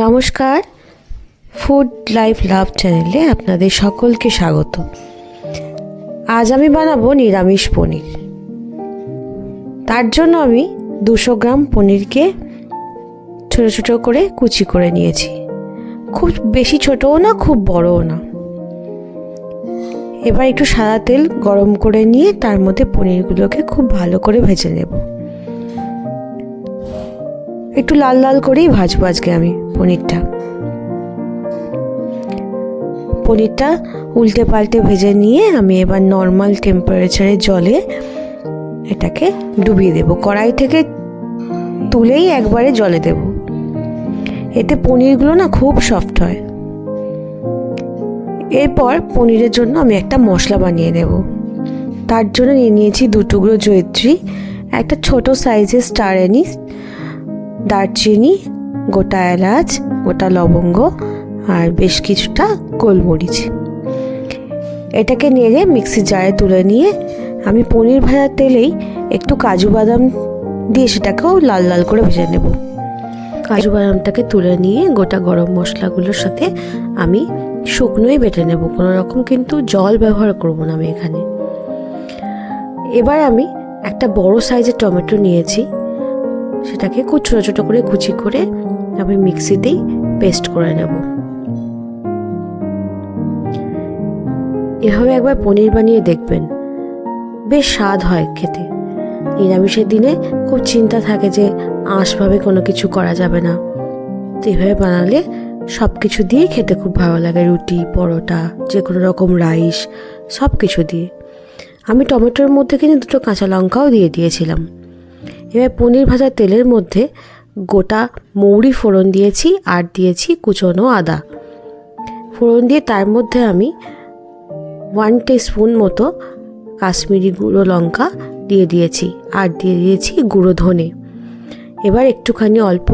নমস্কার, food life love চ্যানেলে আপনাদের সকলকে স্বাগত। আজ আমি বানাবো নিরামিষ পনির। তার জন্য আমি 200 গ্রাম পনিরকে ছোটো ছোটো করে কুচি করে নিয়েছি। খুব বেশি ছোটও না, খুব বড়ও না। এবার একটু সাদা তেল গরম করে নিয়ে তার মধ্যে পনিরগুলোকে খুব ভালো করে ভেজে নেব। একটু লাল লাল করেই ভাজবো আজকে আমি পনিরটা উল্টে পাল্টে ভেজে নিয়ে আমি এবার নর্মাল টেম্পারেচারে জলে এটাকে ডুবিয়ে দেব। কড়াই থেকে তুলেই একবারে জলে দেব, এতে পনিরগুলো না খুব সফট হয়। এরপর পনিরের জন্য আমি একটা মশলা বানিয়ে নেব। তার জন্য নিয়ে নিয়েছি 2 টুকরো জয়িত্রী, একটা ছোট সাইজের স্টার এনিস, দারচিনি, গোটা এলাচ, গোটা লবঙ্গ আর বেশ কিছুটা গোলমরিচ। এটাকে নেড়ে মিক্সি জারে তুলে নিয়ে আমি পনির ভাজার তেলেই একটু কাজু বাদাম দিয়ে সেটাকেও লাল লাল করে ভেজে নেব। কাজু বাদামটাকে তুলে নিয়ে গোটা গরম মশলাগুলোর সাথে আমি শুকনোই বেটে নেব, কোনো রকম কিন্তু জল ব্যবহার করব না আমি এখানে। এবার আমি একটা বড় সাইজের টমেটো নিয়েছি, সেটাকে খুব ছোটো ছোটো করে কুচি করে আমি মিক্সিতেই পেস্ট করে নেব। এভাবে একবার পনির বানিয়ে দেখবেন, বেশ স্বাদ হয় খেতে। নিরামিষের দিনে খুব চিন্তা থাকে যে আঁশভাবে কোনো কিছু করা যাবে না, তো এভাবে বানালে সব কিছু দিয়ে খেতে খুব ভালো লাগে। রুটি, পরোটা, যে কোনো রকম রাইস, সব কিছু দিয়ে। আমি টমেটোর মধ্যে কিন্তু 2টো কাঁচা লঙ্কাও দিয়ে দিয়েছিলাম। এবার পনির ভাজা তেলের মধ্যে গোটা মৌরি ফোড়ন দিয়েছি আর দিয়েছি কুচনো আদা ফোড়ন দিয়ে তার মধ্যে আমি 1 টিস্পুন মতো কাশ্মীরি গুঁড়ো লঙ্কা দিয়ে দিয়েছি আর দিয়ে দিয়েছি গুঁড়ো ধনে। এবার একটুখানি অল্প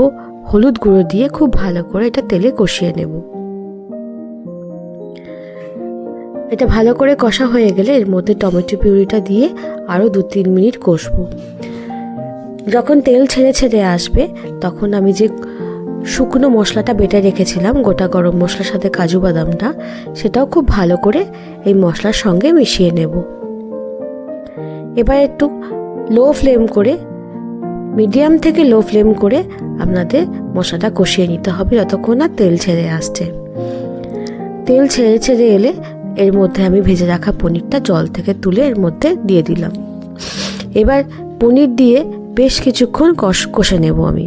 হলুদ গুঁড়ো দিয়ে খুব ভালো করে এটা তেলে কষিয়ে নেব। এটা ভালো করে কষা হয়ে গেলে এর মধ্যে টমেটো পিউরিটা দিয়ে আরও 2-3 মিনিট কষবো। যখন তেল ছেড়ে ছেড়ে আসবে তখন আমি যে শুকনো মশলাটা বেটে রেখেছিলাম, গোটা গরম মশলার সাথে কাজু বাদামটা, সেটাও খুব ভালো করে এই মশলার সঙ্গে মিশিয়ে নেব। এবার একটু লো ফ্লেম করে, মিডিয়াম থেকে লো ফ্লেম করে আপনাদের মশলাটা কষিয়ে নিতে হবে যতক্ষণ না তেল ছেড়ে আসছে। তেল ছেড়ে ছেড়ে এলে এর মধ্যে আমি ভেজে রাখা পনিরটা জল থেকে তুলে এর মধ্যে দিয়ে দিলাম। এবার পনির দিয়ে বেশ কিছুক্ষণ কষে নেব আমি।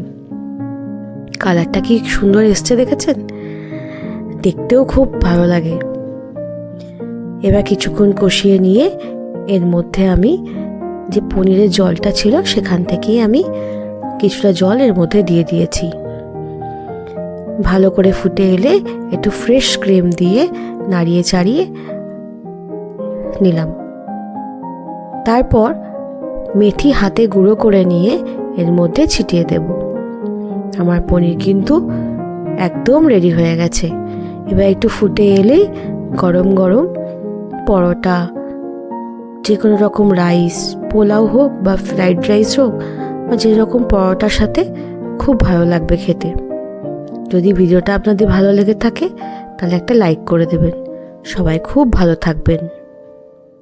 কালারটা কি সুন্দর এসছে দেখেছেন, দেখতেও খুব ভালো লাগে। এবার কিছুক্ষণ কষিয়ে নিয়ে এর মধ্যে আমি যে পনিরের জলটা ছিল সেখান থেকেই আমি কিছুটা জল এর মধ্যে দিয়ে দিয়েছি। ভালো করে ফুটে এলে একটু ফ্রেশ ক্রিম দিয়ে নাড়িয়ে চাড়িয়ে নিলাম। তারপর মেথি হাতে গুঁড়ো করে নিয়ে এর মধ্যে ছিটিয়ে দেব। আমার পনির কিন্তু একদম রেডি হয়ে গেছে। এবার একটু ফুটে এলেই গরম গরম পরোটা, যে কোনো রকম রাইস, পোলাও হোক বা ফ্রাইড রাইস হোক বা যে রকম পরোটার সাথে খুব ভালো লাগবে খেতে। যদি ভিডিওটা আপনাদের ভালো লেগে থাকে তাহলে একটা লাইক করে দেবেন। সবাই খুব ভালো থাকবেন।